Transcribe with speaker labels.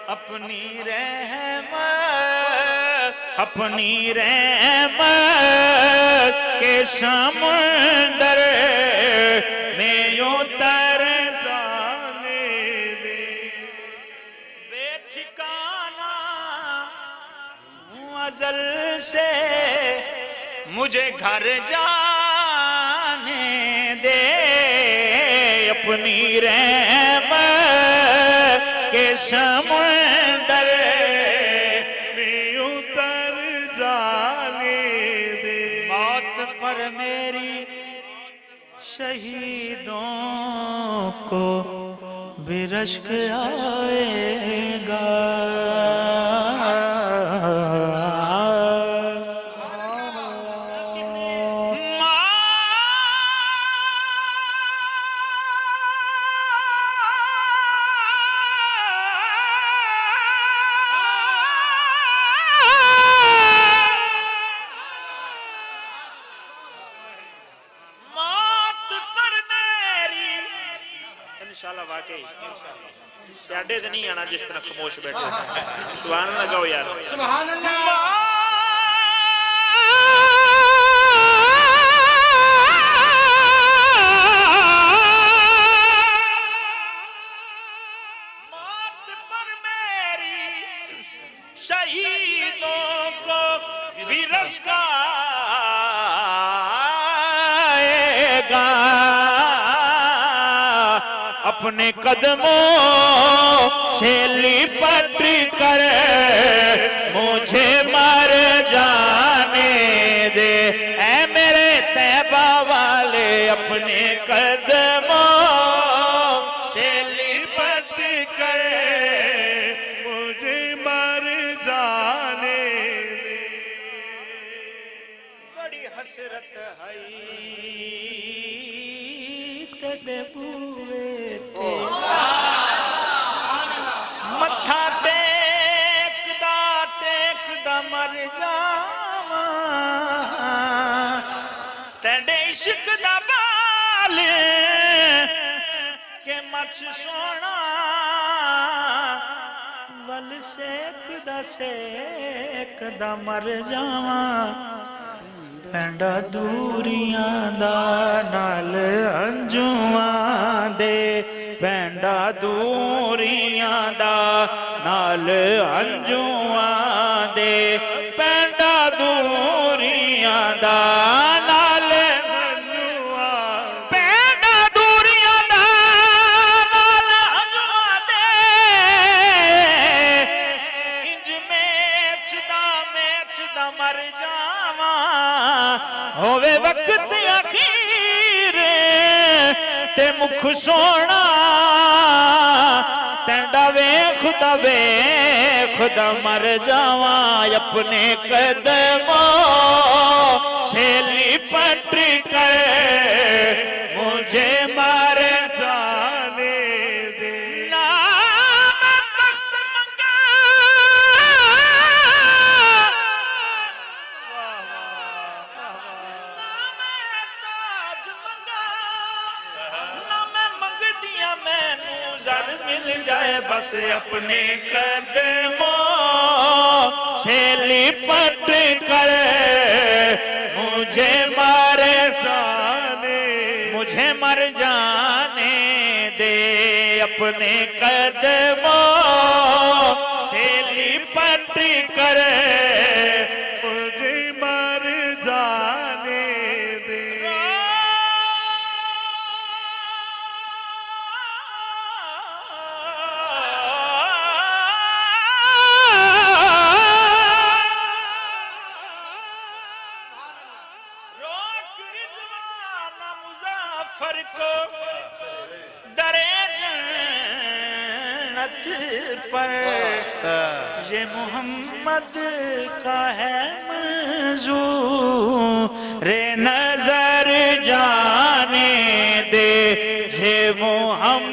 Speaker 1: अपनी रहमत के समुंदर में उतर जाने दे। बेठिकाना हूँ अज़ल से, मुझे घर जाने दे। अपनी रहमत के समुंदर में उतर जाने दे। मौत पर मेरी शहीदों को भी रश्क आएगा। इंशाल्लाह वाकई त्याडे ते नहीं आना जिस तरह खामोश बैठे। सुभान अल्लाह लगाओ यार, सुभान अल्लाह। मौत पर मेरी शहीदों को भी रश्क आएगा। अपने कदमों से लिपट कर मुझे मर जाने दे। ऐ मेरे तैबा वाले अपने कदमों से लिपट कर मुझे मर जाने दे। बड़ी हसरत है तेरे बूए मत्था टेकदा मर जावा। तेरे इश्क दा बाल के मच सोना वल सेकदा मर जावा। पैंडा दूरियां दा नाल अंजुआं दे। पैंडा दूरियां दा नाल अंजुआं दे। पैंडा दूरियां दा नाल अंजुआं। पैंडा दूरियां दा नाल अंजुआं दे। इंज मेचदा मर जावा। होवे वक्त अखीर ते मुख सोना। तेंडा वेखदा मर जावा। अपने कदमों से लिपट कर मुझे मर जाने दे। ना मैं तख्त मंगा, ना मैं ताज मंगा, ना मैं मंगदियां मैनू ज़र मिल जाए। बस अपने कदमों से लिपट कर मुझे मर जाने दे। अपने कदमों से लिपट कर मुझे मर जाने दे। मुज़फ़्फ़र को दरे जन्नत पर ये मोहम्मद का है मंज़ूर रे नजर जाने दे। ये मोहम्मद